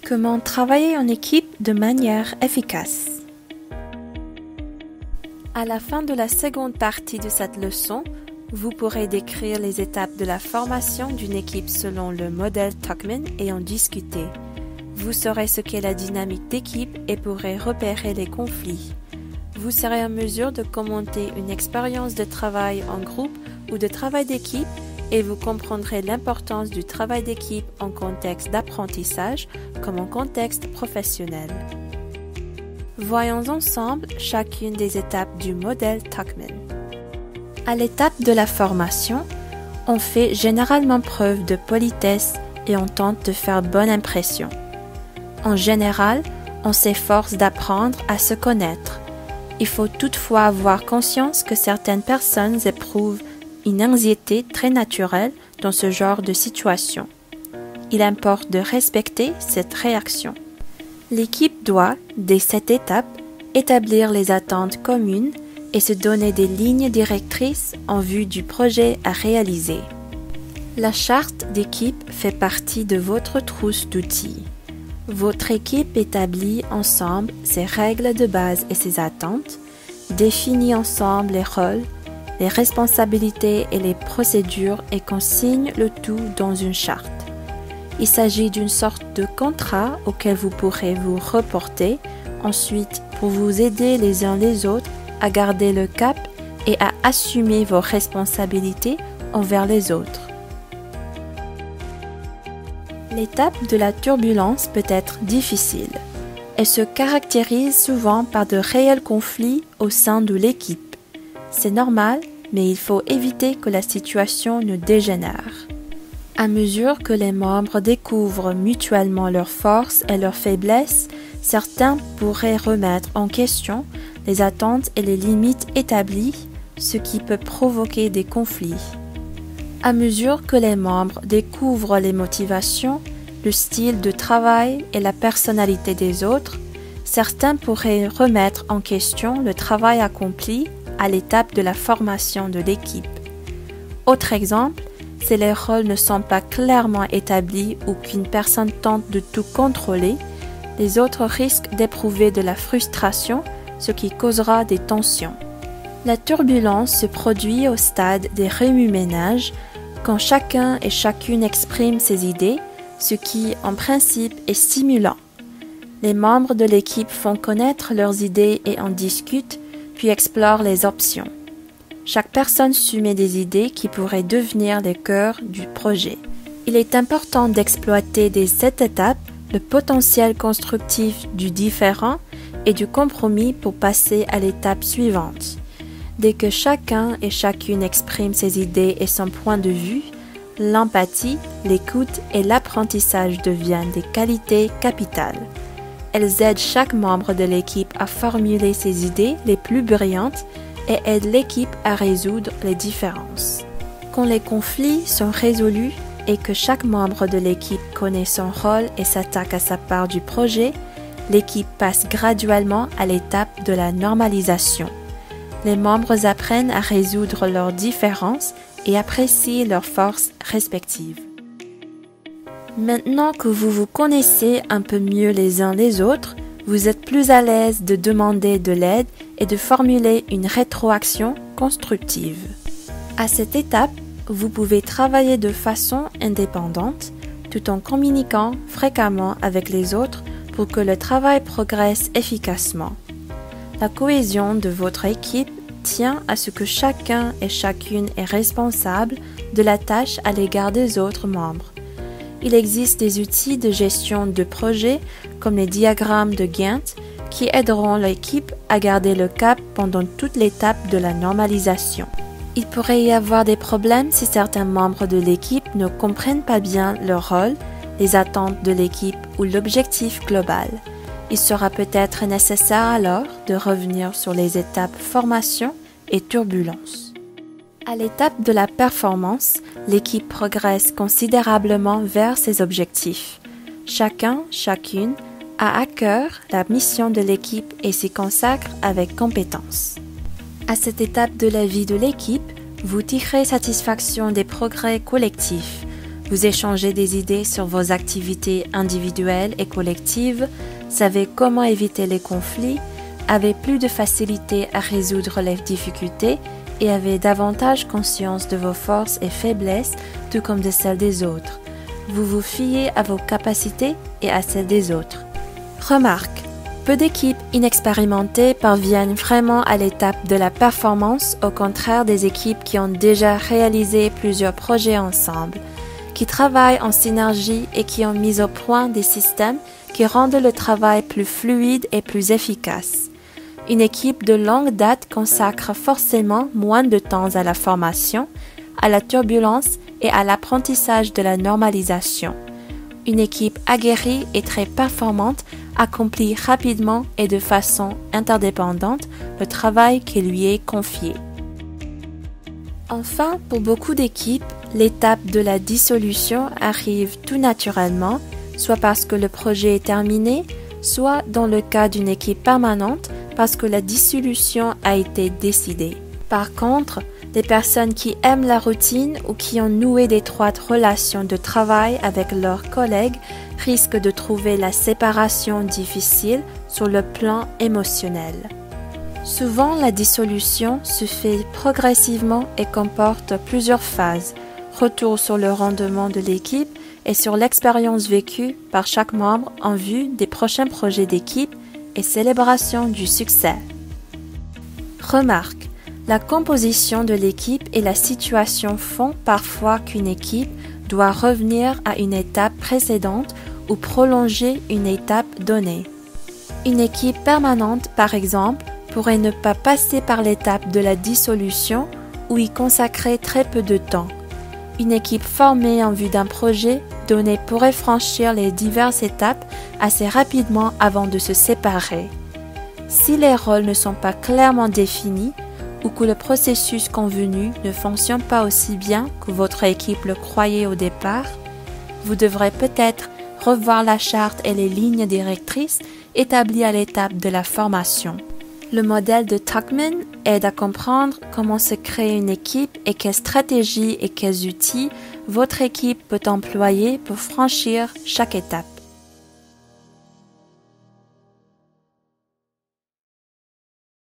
Comment travailler en équipe de manière efficace? À la fin de la seconde partie de cette leçon, vous pourrez décrire les étapes de la formation d'une équipe selon le modèle Tuckman et en discuter. Vous saurez ce qu'est la dynamique d'équipe et pourrez repérer les conflits. Vous serez en mesure de commenter une expérience de travail en groupe ou de travail d'équipe et vous comprendrez l'importance du travail d'équipe en contexte d'apprentissage comme en contexte professionnel. Voyons ensemble chacune des étapes du modèle Tuckman. À l'étape de la formation, on fait généralement preuve de politesse et on tente de faire bonne impression. En général, on s'efforce d'apprendre à se connaître. Il faut toutefois avoir conscience que certaines personnes éprouvent une anxiété très naturelle dans ce genre de situation. Il importe de respecter cette réaction. L'équipe doit, dès cette étape, établir les attentes communes et se donner des lignes directrices en vue du projet à réaliser. La charte d'équipe fait partie de votre trousse d'outils. Votre équipe établit ensemble ses règles de base et ses attentes, définit ensemble les rôles, les responsabilités et les procédures et consigne le tout dans une charte. Il s'agit d'une sorte de contrat auquel vous pourrez vous reporter ensuite pour vous aider les uns les autres à garder le cap et à assumer vos responsabilités envers les autres. L'étape de la turbulence peut être difficile. Elle se caractérise souvent par de réels conflits au sein de l'équipe. C'est normal, mais il faut éviter que la situation ne dégénère. À mesure que les membres découvrent mutuellement leurs forces et leurs faiblesses, certains pourraient remettre en question les attentes et les limites établies, ce qui peut provoquer des conflits. À mesure que les membres découvrent les motivations, le style de travail et la personnalité des autres, certains pourraient remettre en question le travail accompli à l'étape de la formation de l'équipe. Autre exemple, si les rôles ne sont pas clairement établis ou qu'une personne tente de tout contrôler, les autres risquent d'éprouver de la frustration, ce qui causera des tensions. La turbulence se produit au stade des remue-ménages, quand chacun et chacune exprime ses idées, ce qui, en principe, est stimulant. Les membres de l'équipe font connaître leurs idées et en discutent, puis explorent les options. Chaque personne soumet des idées qui pourraient devenir les cœurs du projet. Il est important d'exploiter dès cette étape le potentiel constructif du différend et du compromis pour passer à l'étape suivante. Dès que chacun et chacune exprime ses idées et son point de vue, l'empathie, l'écoute et l'apprentissage deviennent des qualités capitales. Elles aident chaque membre de l'équipe à formuler ses idées les plus brillantes et aident l'équipe à résoudre les différences. Quand les conflits sont résolus et que chaque membre de l'équipe connaît son rôle et s'attaque à sa part du projet, l'équipe passe graduellement à l'étape de la normalisation. Les membres apprennent à résoudre leurs différences et apprécient leurs forces respectives. Maintenant que vous vous connaissez un peu mieux les uns les autres, vous êtes plus à l'aise de demander de l'aide et de formuler une rétroaction constructive. À cette étape, vous pouvez travailler de façon indépendante tout en communiquant fréquemment avec les autres pour que le travail progresse efficacement. La cohésion de votre équipe tient à ce que chacun et chacune est responsable de la tâche à l'égard des autres membres. Il existe des outils de gestion de projet comme les diagrammes de Gantt qui aideront l'équipe à garder le cap pendant toute l'étape de la normalisation. Il pourrait y avoir des problèmes si certains membres de l'équipe ne comprennent pas bien leur rôle, les attentes de l'équipe ou l'objectif global. Il sera peut-être nécessaire alors de revenir sur les étapes formation et turbulence. À l'étape de la performance, l'équipe progresse considérablement vers ses objectifs. Chacun, chacune a à cœur la mission de l'équipe et s'y consacre avec compétence. À cette étape de la vie de l'équipe, vous tirez satisfaction des progrès collectifs. Vous échangez des idées sur vos activités individuelles et collectives, savez comment éviter les conflits, avez plus de facilité à résoudre les difficultés et avez davantage conscience de vos forces et faiblesses, tout comme de celles des autres. Vous vous fiez à vos capacités et à celles des autres. Remarque: peu d'équipes inexpérimentées parviennent vraiment à l'étape de la performance, au contraire des équipes qui ont déjà réalisé plusieurs projets ensemble, qui travaillent en synergie et qui ont mis au point des systèmes qui rendent le travail plus fluide et plus efficace. Une équipe de longue date consacre forcément moins de temps à la formation, à la turbulence et à l'apprentissage de la normalisation. Une équipe aguerrie et très performante accomplit rapidement et de façon interdépendante le travail qui lui est confié. Enfin, pour beaucoup d'équipes, l'étape de la dissolution arrive tout naturellement, soit parce que le projet est terminé, soit dans le cas d'une équipe permanente, parce que la dissolution a été décidée. Par contre, les personnes qui aiment la routine ou qui ont noué d'étroites relations de travail avec leurs collègues risquent de trouver la séparation difficile sur le plan émotionnel. Souvent, la dissolution se fait progressivement et comporte plusieurs phases: retour sur le rendement de l'équipe et sur l'expérience vécue par chaque membre en vue des prochains projets d'équipe et célébration du succès. Remarque: la composition de l'équipe et la situation font parfois qu'une équipe doit revenir à une étape précédente ou prolonger une étape donnée. Une équipe permanente, par exemple, pourrait ne pas passer par l'étape de la dissolution ou y consacrer très peu de temps. Une équipe formée en vue d'un projet donné pourrait franchir les diverses étapes assez rapidement avant de se séparer. Si les rôles ne sont pas clairement définis, ou que le processus convenu ne fonctionne pas aussi bien que votre équipe le croyait au départ, vous devrez peut-être revoir la charte et les lignes directrices établies à l'étape de la formation. Le modèle de Tuckman aide à comprendre comment se crée une équipe et quelles stratégies et quels outils votre équipe peut employer pour franchir chaque étape.